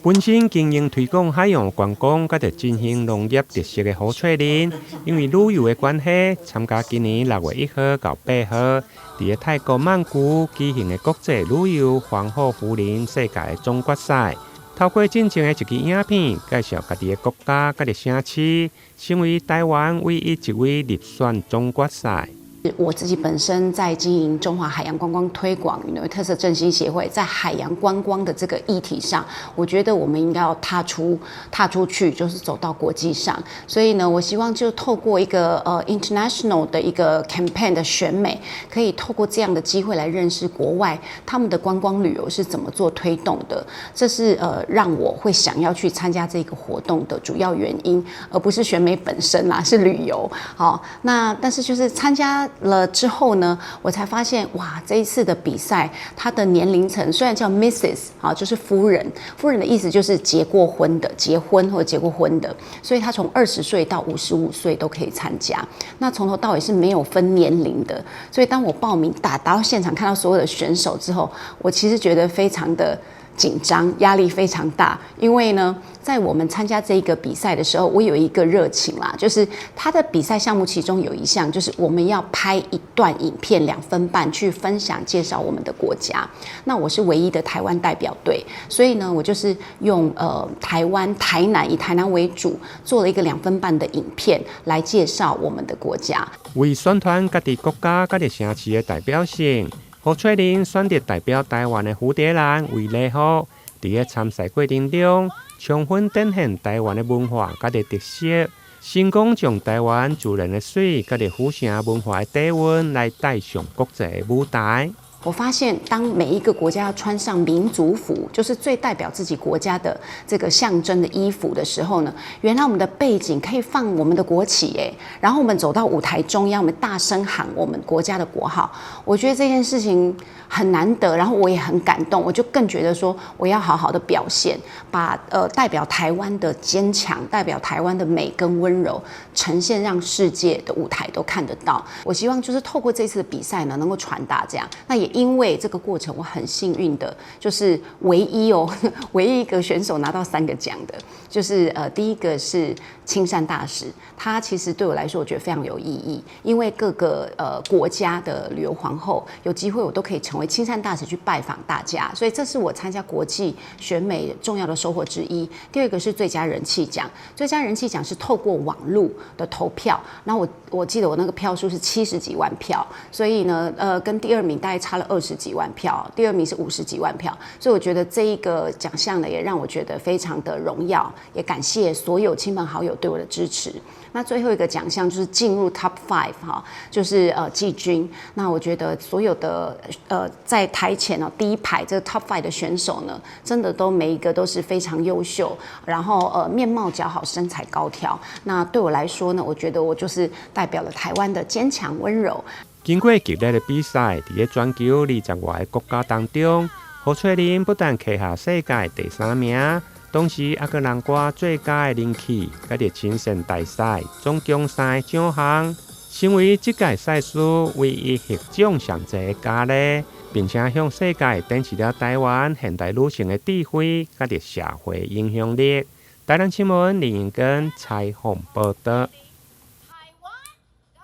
本身經營推廣海洋觀光，佮着進行農業特色的好翠林，因為旅遊的關係，參加今年6月1號到8號，佇泰國曼谷舉行的國際旅遊黃後福林世界總決賽。透過進前的一支影片，介紹家己的國家佮着城市，成為台灣唯一一位入選總決賽。我自己本身在經營中華海洋觀光推廣與農業特色振興協會，在海洋觀光的這個議題上，我覺得我們應該要踏出去，就是走到國際上。所以呢，我希望就透過一個international 的一個 campaign 的選美，可以透過這樣的機會來認識國外他們的觀光旅遊是怎麼做推動的。這是讓我會想要去參加這個活動的主要原因，而不是選美本身啦，是旅遊。好，那但是就是參加了之後呢，我才發現哇，這一次的比賽，它的年齡層雖然叫 Mrs. 啊，就是夫人，夫人的意思就是結過婚的，結婚或者結過婚的，所以她從20歲到55歲都可以參加。那從頭到尾是沒有分年齡的，所以當我報名打到現場看到所有的選手之後，我其實覺得非常的緊張，壓力非常大，因為呢，在我們參加這個比賽的時候，我有一個熱情啦，就是他的比賽項目其中有一項就是我們要拍一段影片2分半去分享介紹我們的國家。那我是唯一的台灣代表隊，所以呢，我就是用台灣台南以台南為主，做了一個2分半的影片來介紹我們的國家，為宣傳家己國家、家己城市的代表性。何翠玲選擇代表台灣的蝴蝶蘭為禮號，在參賽過程中，充分展現台灣的文化甲的特色，成功將台灣自然的水甲的府城文化的底蘊來帶上國際的舞台。我發現，當每一個國家要穿上民族服，就是最代表自己國家的這個象徵的衣服的時候呢，原來我們的背景可以放我們的國旗耶，然後我們走到舞台中央，我們大聲喊我們國家的國號。我覺得這件事情很難得，然後我也很感動，我就更覺得說我要好好的表現，把代表台灣的堅強，代表台灣的美跟溫柔呈現，讓世界的舞台都看得到。我希望就是透過這次的比賽呢，能夠傳達這樣。那也因為這個過程，我很幸運的，就是唯一一個選手拿到3個獎的，就是第一個是親善大使，他其實對我來說，我覺得非常有意義，因為各個國家的旅遊皇後有機會，我都可以成為親善大使去拜訪大家，所以這是我參加國際選美重要的收穫之一。第二個是最佳人氣獎，最佳人氣獎是透過網絡的投票，然後我記得我那個票數是70幾萬票，所以呢，跟第2名大概差了20幾萬票，第2名是50幾萬票，所以我覺得這一個獎項呢，也讓我覺得非常的榮耀，也感謝所有親朋好友對我的支持。那最後一個獎項就是進入 Top 5哈，就是季軍。那我覺得所有的在台前第一排這個 Top 5的選手呢，真的都每一個都是非常優秀，然後面貌姣好，身材高挑。那對我來說呢，我覺得我就是代表了台灣的堅強溫柔。經過激烈的比賽，在全球20外個國家當中，何翠玲不但拿下世界第3名。同時，也閣囊括最佳的人氣，甲着親善大使，總共3個獎項，成為這屆賽事唯一獲獎上儕的佳麗，並且向世界展示了台灣現代女性的智慧，甲着社會影響力。台南新聞林英根採訪報道。